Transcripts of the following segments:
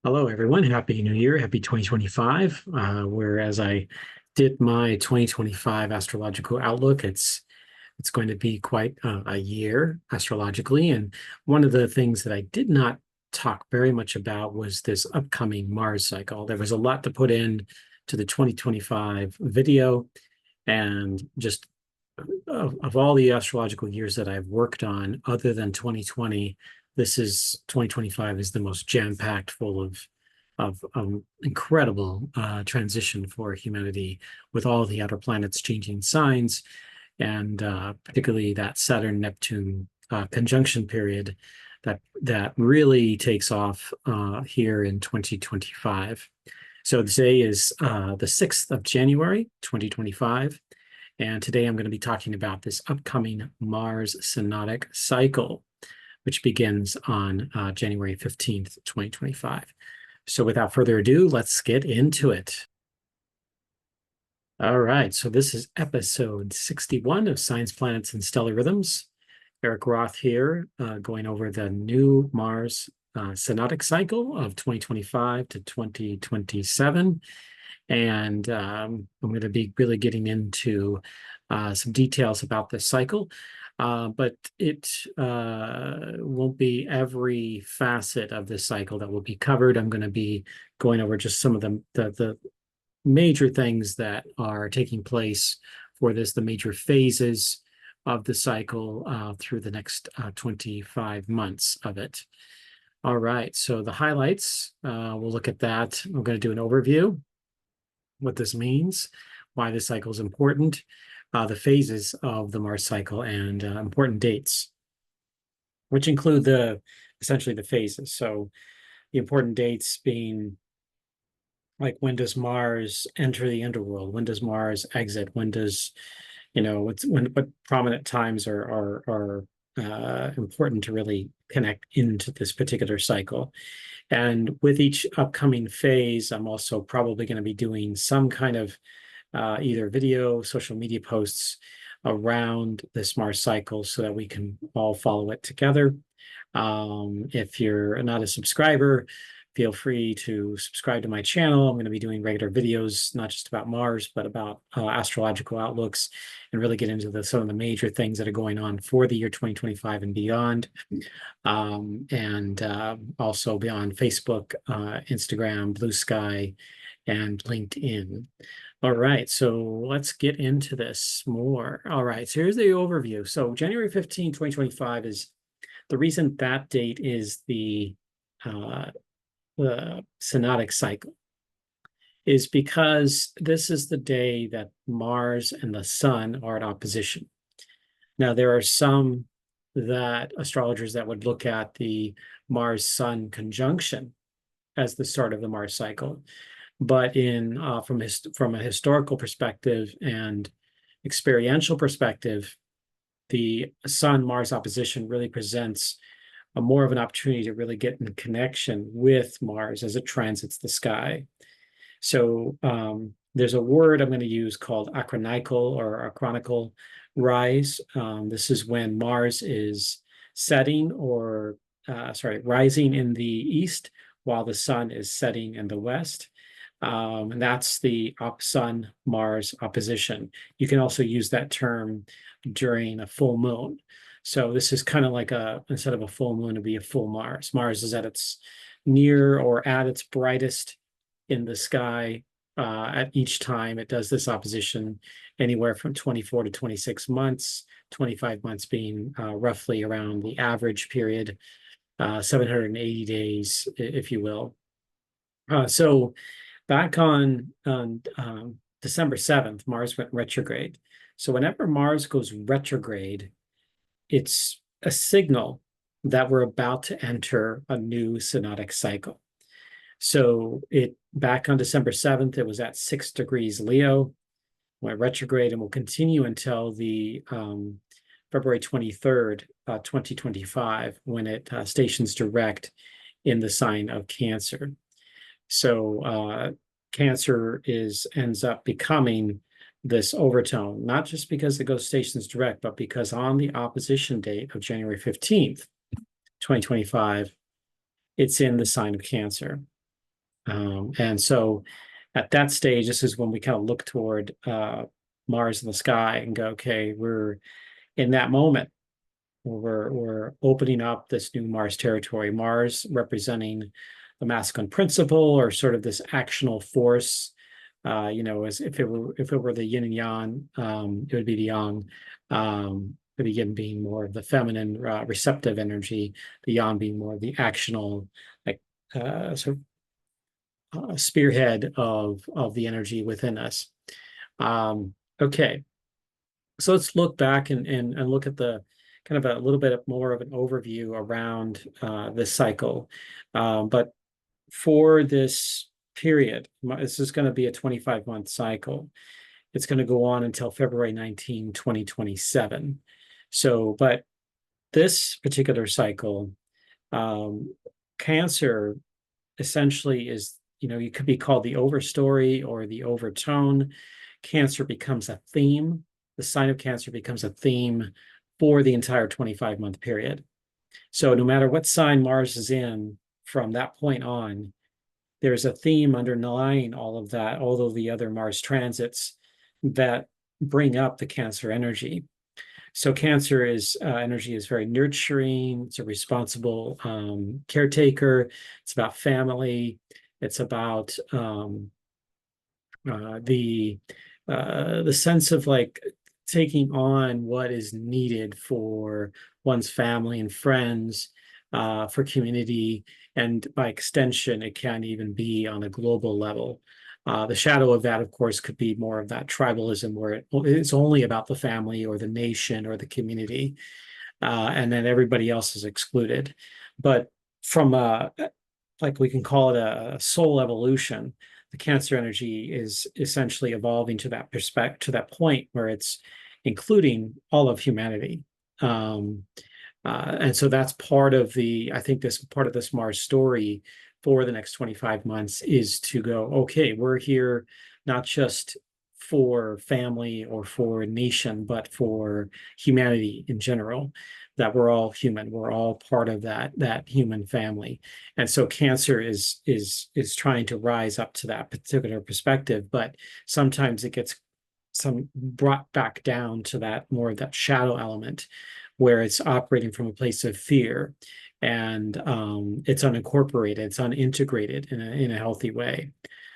Hello, everyone. Happy New Year. Happy 2025. Whereas I did my 2025 astrological outlook, it's going to be quite a year astrologically. And one of the things that I did not talk very much about was this upcoming Mars cycle. There was a lot to put in to the 2025 video, and just of all the astrological years that I've worked on, other than 2020, 2025 is the most jam-packed full of incredible transition for humanity, with all the outer planets changing signs, and particularly that Saturn-Neptune conjunction period that really takes off here in 2025. So today is the 6th of January, 2025. And today I'm going to be talking about this upcoming Mars Synodic Cycle, which begins on January 15th, 2025. So without further ado, let's get into it. All right, so this is episode 61 of Science, Planets, and Stellar Rhythms. Erik Roth here, going over the new Mars Synodic Cycle of 2025 to 2027. And I'm going to be really getting into some details about this cycle, but it won't be every facet of this cycle that will be covered. I'm going to be going over just some of the major things that are taking place for this, the major phases of the cycle through the next 25 months of it. All right, so the highlights, we'll look at that. I'm going to do an overview, what this means, why this cycle is important, the phases of the Mars cycle, and important dates, which include essentially the phases. So the important dates being, like, when does Mars enter the underworld? When does Mars exit? When does, what prominent times are important to really connect into this particular cycle. And with each upcoming phase, I'm also probably going to be doing some kind of either video, social media posts around this Mars cycle so that we can all follow it together. If you're not a subscriber, feel free to subscribe to my channel. I'm going to be doing regular videos, not just about Mars, but about astrological outlooks, and really get into some of the major things that are going on for the year 2025 and beyond. Also beyond Facebook, Instagram, Blue Sky, and LinkedIn. All right, so let's get into this more. All right, so here's the overview. So January 15, 2025 is the reason that date is the synodic cycle is because this is the day that Mars and the Sun are at opposition. Now, there are some astrologers that would look at the Mars-Sun conjunction as the start of the Mars cycle, but from a historical perspective and experiential perspective, the Sun-Mars opposition really presents more of an opportunity to really get in connection with Mars as it transits the sky. So there's a word I'm going to use called acronical or acronical rise. This is when Mars is rising in the east while the Sun is setting in the west. And that's the Sun-Mars opposition. You can also use that term during a full moon. So this is kind of like instead of a full moon, it'd be a full Mars. Mars is at its near or at its brightest in the sky at each time it does this opposition, anywhere from 24 to 26 months, 25 months being roughly around the average period, 780 days, if you will. So back on December 7th, Mars went retrograde. So whenever Mars goes retrograde, it's a signal that we're about to enter a new synodic cycle. So back on December 7th, it was at 6 degrees Leo, went retrograde, and will continue until the February 23rd, 2025, when it stations direct in the sign of Cancer. So Cancer ends up becoming this overtone, not just because it goes stations direct, but because on the opposition date of January 15th, 2025, it's in the sign of Cancer. And so at that stage, this is when we kind of look toward Mars in the sky and go, okay, we're in that moment where we're opening up this new Mars territory. Mars representing the masculine principle, or sort of this actional force. As if it were the yin and yang, it would be the yang. The yin being more of the feminine, receptive energy, the yang being more of the actional, like sort of spearhead of the energy within us. Okay, so let's look back and look at the kind of a little bit more of an overview around this cycle. But for this period, this is going to be a 25-month cycle. It's going to go on until February 19, 2027. So, but this particular cycle, Cancer essentially is, you could be called the overstory or the overtone. Cancer becomes a theme. The sign of Cancer becomes a theme for the entire 25-month period. So no matter what sign Mars is in from that point on, there's a theme underlying all of that, all of the other Mars transits that bring up the Cancer energy. So Cancer energy is very nurturing. It's a responsible caretaker. It's about family. It's about the sense of like taking on what is needed for one's family and friends, for community, and by extension, it can even be on a global level. The shadow of that, of course, could be more of that tribalism, where it's only about the family or the nation or the community, and then everybody else is excluded. But from like we can call it a soul evolution, the Cancer energy is essentially evolving to that perspective, to that point where it's including all of humanity. And so that's part of I think this part of this Mars story for the next 25 months is to go, okay, we're here not just for family or for a nation, but for humanity in general, that we're all human. We're all part of that human family. And so Cancer is trying to rise up to that particular perspective, but sometimes it gets brought back down to that more of that shadow element, where it's operating from a place of fear, and it's unincorporated, it's unintegrated in a healthy way.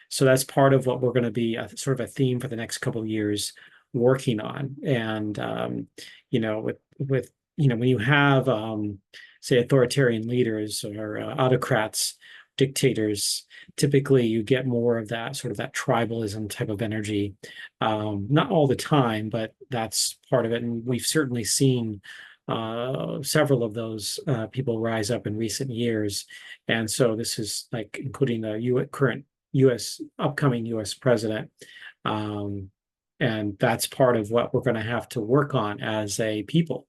So that's part of what we're going to be sort of a theme for the next couple of years working on. And with when you have say authoritarian leaders or autocrats, dictators, typically you get more of that sort of that tribalism type of energy. Not all the time, but that's part of it. And we've certainly seen several of those people rise up in recent years. And so this is like including the current upcoming US president. And that's part of what we're going to have to work on as a people,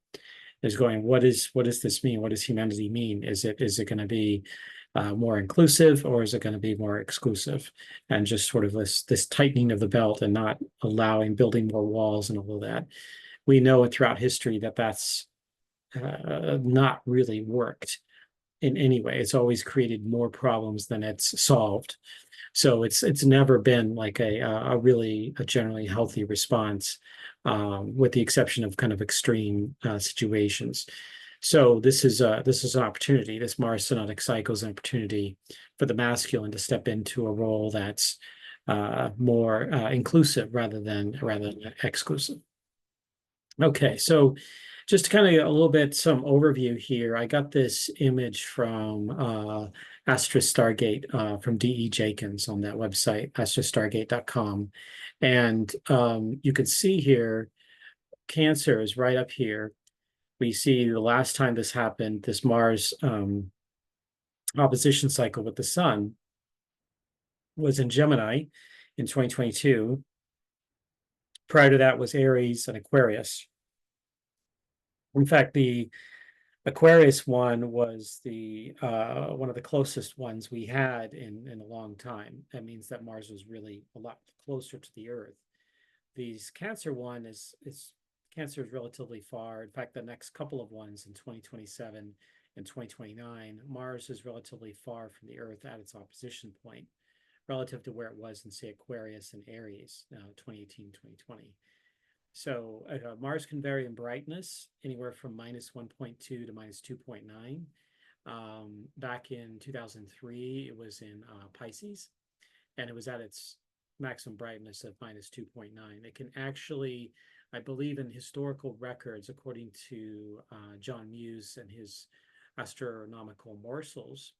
is going, what does this mean? What does humanity mean? Is it going to be more inclusive, or is it going to be more exclusive? And just sort of this tightening of the belt and not building more walls and all of that. We know throughout history that that's not really worked in any way. It's always created more problems than it's solved. So it's never been like a really generally healthy response, with the exception of kind of extreme situations. So this is an opportunity. This Mars Synodic Cycle is an opportunity for the masculine to step into a role that's more inclusive rather than exclusive. Okay, so just kind of a little bit some overview here. I got this image from Astra Stargate from D.E. Jenkins on that website, astrastargate.com. And you can see here, Cancer is right up here. We see the last time this happened, this Mars opposition cycle with the sun was in Gemini in 2022. Prior to that was Aries and Aquarius. In fact, the Aquarius one was the one of the closest ones we had in a long time. That means that Mars was really a lot closer to the Earth. These Cancer one Cancer is relatively far. In fact, the next couple of ones in 2027 and 2029, Mars is relatively far from the Earth at its opposition point. relative to where it was in, say, Aquarius and Aries, 2018, 2020. So Mars can vary in brightness anywhere from -1.2 to -2.9. Back in 2003, it was in Pisces, and it was at its maximum brightness of -2.9. It can actually, I believe in historical records, according to John Muse and his Astronomical Morsels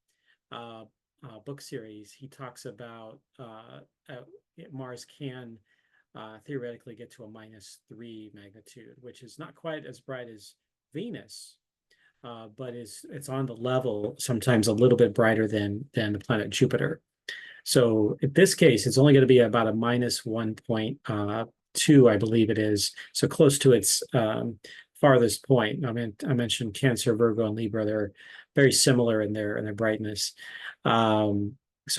book series, he talks about Mars can theoretically get to a -3 magnitude, which is not quite as bright as Venus, but it's on the level, sometimes a little bit brighter than the planet Jupiter. So in this case, it's only going to be about a -1.2, I believe it is. So close to its farthest point. I mean, I mentioned Cancer, Virgo, and Libra. They're very similar in their brightness. So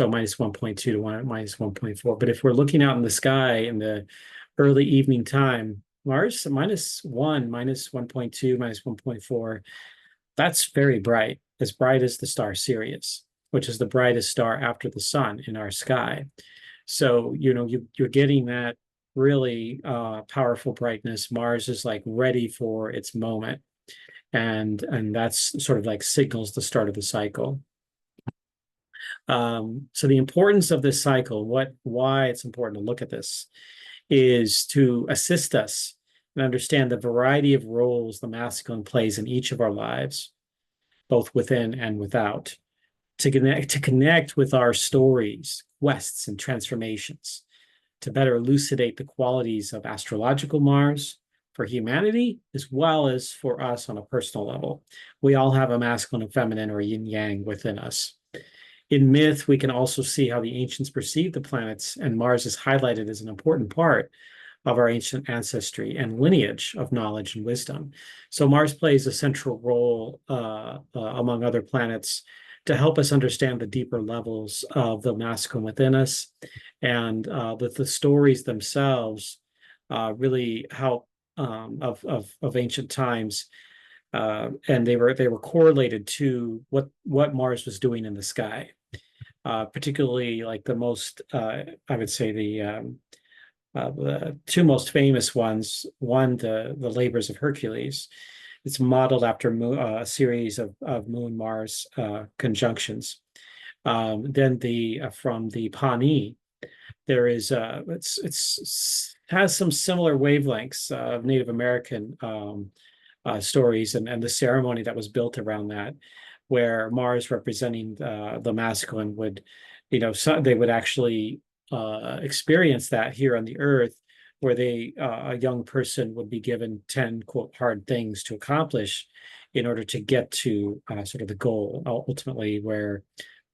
-1.2 to -1.4. But if we're looking out in the sky in the early evening time, Mars -1, -1.2, -1.4, that's very bright, as bright as the star Sirius, which is the brightest star after the sun in our sky. So, you're getting that really powerful brightness. Mars is like ready for its moment. And that's sort of like signals the start of the cycle. So the importance of this cycle, why it's important to look at this, is to assist us and understand the variety of roles the masculine plays in each of our lives, both within and without, to connect with our stories, quests, and transformations, to better elucidate the qualities of astrological Mars for humanity, as well as for us on a personal level. We all have a masculine and feminine, or yin yang, within us. In myth, we can also see how the ancients perceived the planets, and Mars is highlighted as an important part of our ancient ancestry and lineage of knowledge and wisdom. So Mars plays a central role among other planets to help us understand the deeper levels of the masculine within us, and that the stories themselves really help of ancient times, and they were correlated to what Mars was doing in the sky. Particularly like the most, I would say the two most famous ones. One, the labors of Hercules. It's modeled after a series of Moon Mars conjunctions. Then from the Pawnee, there is it's has some similar wavelengths of Native American stories, and the ceremony that was built around that, where Mars representing the masculine would, they would actually experience that here on the Earth, where a young person would be given 10, quote, hard things to accomplish in order to get to sort of the goal, ultimately where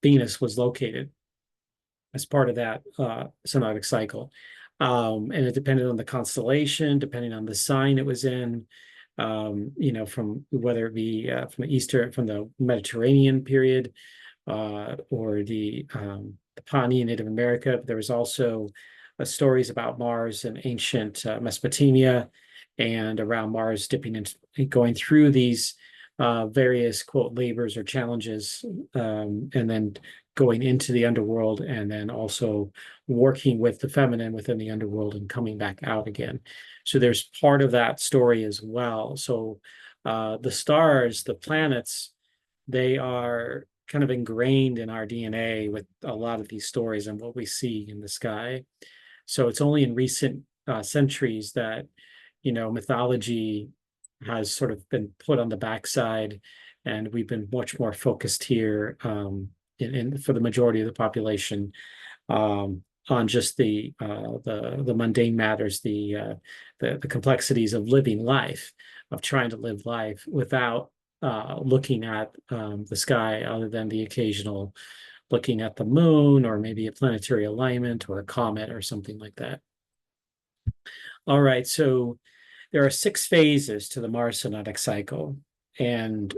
Venus was located as part of that synodic cycle. And it depended on the constellation, depending on the sign it was in, from whether it be from the Mediterranean period or the Pawnee Native America. There was also stories about Mars in ancient Mesopotamia, and around Mars dipping into going through these various, quote, labors or challenges, and then going into the underworld, and then also working with the feminine within the underworld and coming back out again. So there's part of that story as well. So the stars, the planets, they are kind of ingrained in our DNA with a lot of these stories and what we see in the sky. So it's only in recent centuries that, mythology has sort of been put on the backside, and we've been much more focused here for the majority of the population on just the mundane matters, the complexities of living life, of trying to live life without looking at the sky, other than the occasional looking at the moon, or maybe a planetary alignment or a comet or something like that. All right, so there are 6 phases to the Mars Synodic Cycle, and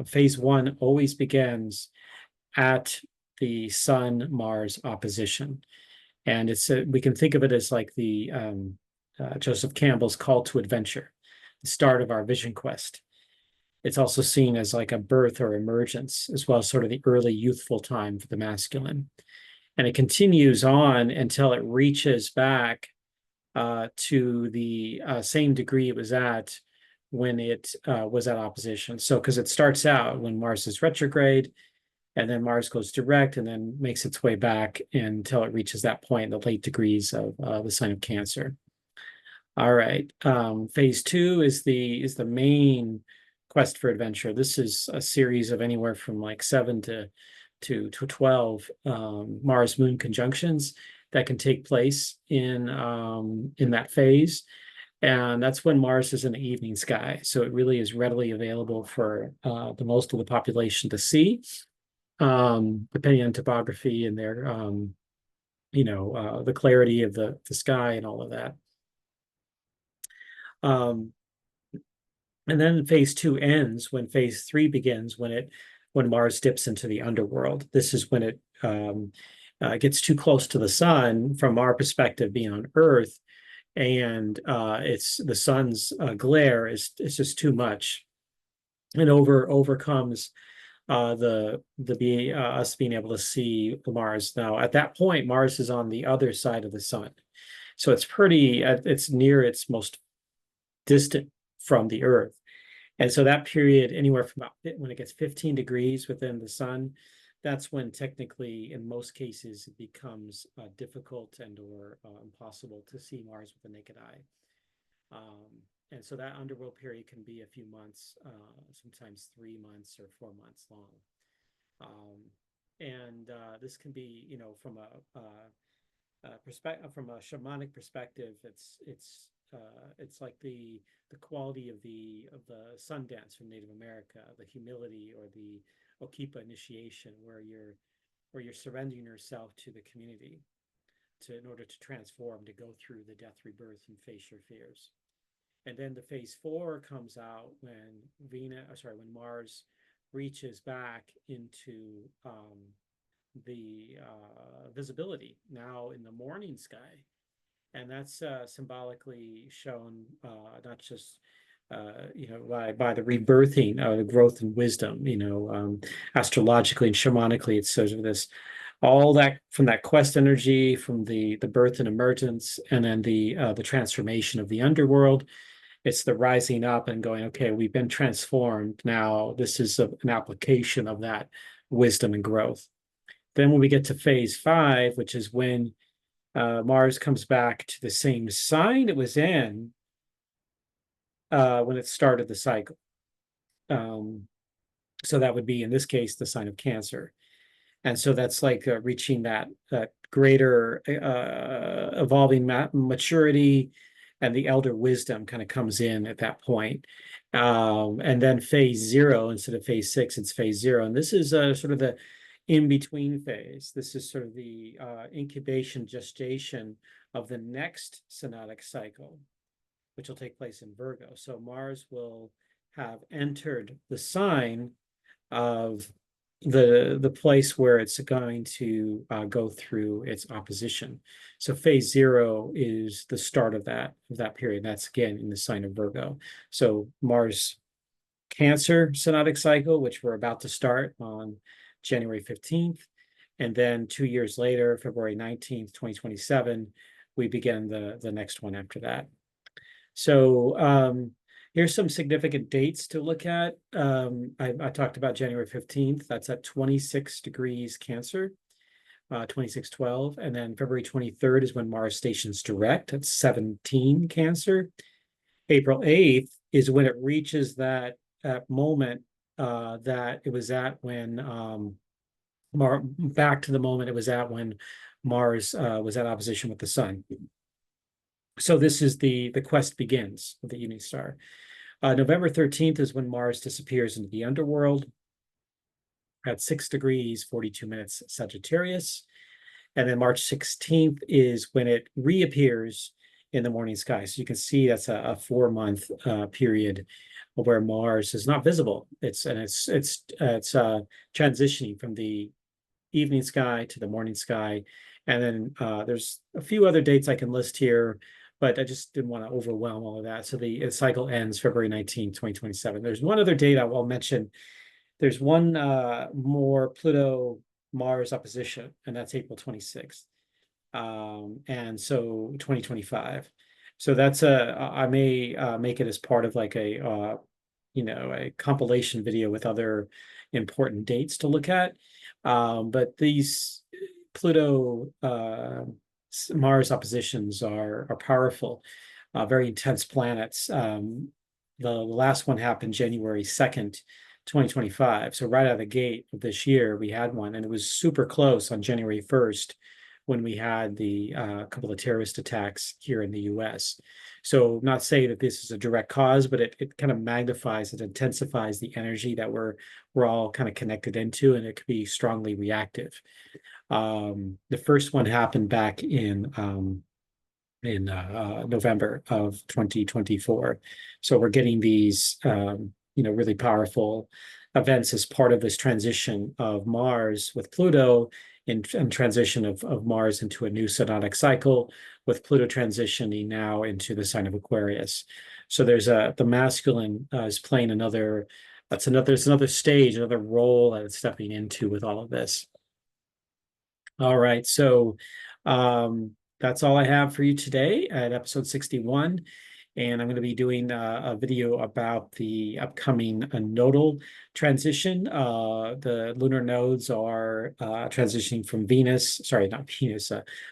phase 1 always begins at the Sun-Mars opposition. And we can think of it as like the Joseph Campbell's call to adventure, the start of our vision quest. It's also seen as like a birth or emergence, as well as sort of the early youthful time for the masculine. and it continues on until it reaches back to the same degree it was at when it was at opposition. So, because it starts out when Mars is retrograde, and then Mars goes direct, and then makes its way back until it reaches that point in the late degrees of the sign of Cancer. All right. Phase 2 is the main quest for adventure. This is a series of anywhere from like 7 to 12 Mars Moon conjunctions that can take place in that phase. And that's when Mars is in the evening sky. So it really is readily available for the most of the population to see, depending on topography and their the clarity of the sky and all of that. And then phase 2 ends when phase 3 begins, when Mars dips into the underworld. This is when it gets too close to the sun from our perspective, being on Earth, and it's the sun's glare is just too much, and overcomes us being able to see Mars. Now, at that point, Mars is on the other side of the sun, so it's near its most distant from the Earth. And so that period, anywhere from when it gets 15 degrees within the sun, that's when technically, in most cases, it becomes difficult or impossible to see Mars with the naked eye. And so that underworld period can be a few months, sometimes 3 months or 4 months long. And this can be, from a shamanic perspective, it's like the quality of the sun dance from Native America, the humility, or the Okipa initiation, where you're surrendering yourself to the community in order to transform, to go through the death, rebirth, and face your fears. And then the phase 4 comes out when Mars reaches back into the visibility, now in the morning sky. And that's symbolically shown not just by the rebirthing, the growth in wisdom. Astrologically and shamanically, it's sort of this, all that from that quest energy, from the birth and emergence, and then the transformation of the underworld. It's the rising up and going, okay, we've been transformed. Now this is an application of that wisdom and growth. Then when we get to phase 5, which is when Mars comes back to the same sign it was in when it started the cycle. So that would be, in this case, the sign of Cancer. And so that's like reaching that greater evolving maturity, and the elder wisdom kind of comes in at that point. And then phase 0, instead of phase 6, it's phase 0. And this is sort of the in-between phase. This is sort of the incubation, gestation of the next synodic cycle, which will take place in Virgo. So Mars will have entered the sign of the place where it's going to go through its opposition. So phase 0 is the start of that period. That's again in the sign of Virgo. So Mars Cancer Synodic Cycle, which we're about to start on January 15th. And then 2 years later, February 19th, 2027, we begin the next one after that. So here's some significant dates to look at. I talked about January 15th. That's at 26 degrees Cancer, 2612. And then February 23rd is when Mars stations direct at 17 Cancer. April 8th is when it reaches that moment that it was at when back to the moment it was at when Mars was at opposition with the sun. So this is the quest begins with the evening star. November 13th is when Mars disappears into the underworld at 6 degrees 42 minutes Sagittarius. And then March 16th is when it reappears in the morning sky. So you can see that's a 4-month period where Mars is not visible. It's transitioning from the evening sky to the morning sky. And then there's a few other dates I can list here, but I just didn't want to overwhelm all of that. So the cycle ends February 19, 2027. There's one other date I will mention. There's one more Pluto Mars opposition, and that's April 26th. And so 2025. So that's I may make it as part of like a compilation video with other important dates to look at. But these Pluto Mars oppositions are powerful, very intense planets. The last one happened January 2nd, 2025. So right out of the gate of this year, we had one, and it was super close on January 1st when we had the couple of terrorist attacks here in the US. So not saying that this is a direct cause, but it kind of magnifies, it intensifies the energy that we're all kind of connected into, and it could be strongly reactive. The first one happened back in November of 2024. So we're getting these really powerful events as part of this transition of Mars with Pluto and transition of Mars into a new synodic cycle, with Pluto transitioning now into the sign of Aquarius. So there's the masculine is playing there's another stage, another role that it's stepping into with all of this. All right, so that's all I have for you today at episode 61. And I'm going to be doing a video about the upcoming nodal transition. The lunar nodes are transitioning from Venus, sorry, not Venus,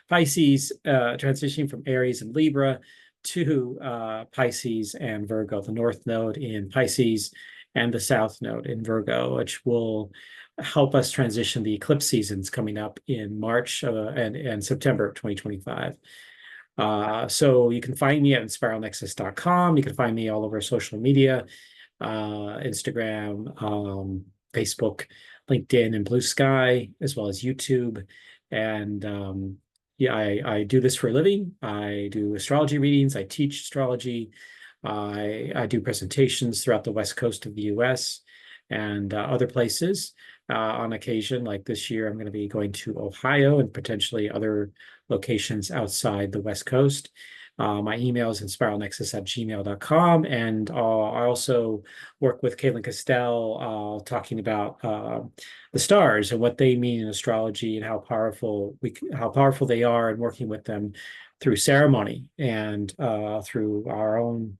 Pisces, transitioning from Aries and Libra to Pisces and Virgo, the North node in Pisces and the South node in Virgo, which will help us transition the eclipse seasons coming up in March and September of 2025. So you can find me at inspiralnexus.com. You can find me all over social media, Instagram, Facebook, LinkedIn, and Blue Sky, as well as YouTube. And yeah, I do this for a living. I do astrology readings. I teach astrology. I do presentations throughout the West Coast of the US and other places. On occasion, like this year, I'm going to be going to Ohio and potentially other locations outside the West Coast. My email is inspiralnexus@gmail.com. And I also work with Caitlin Castell talking about the stars and what they mean in astrology and how powerful they are, and working with them through ceremony and through our own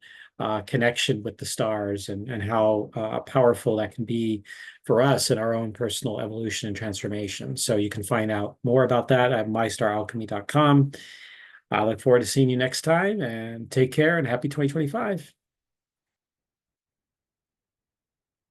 connection with the stars, and how powerful that can be for us in our own personal evolution and transformation. So you can find out more about that at mystaralchemy.com. I look forward to seeing you next time, and take care and happy 2025.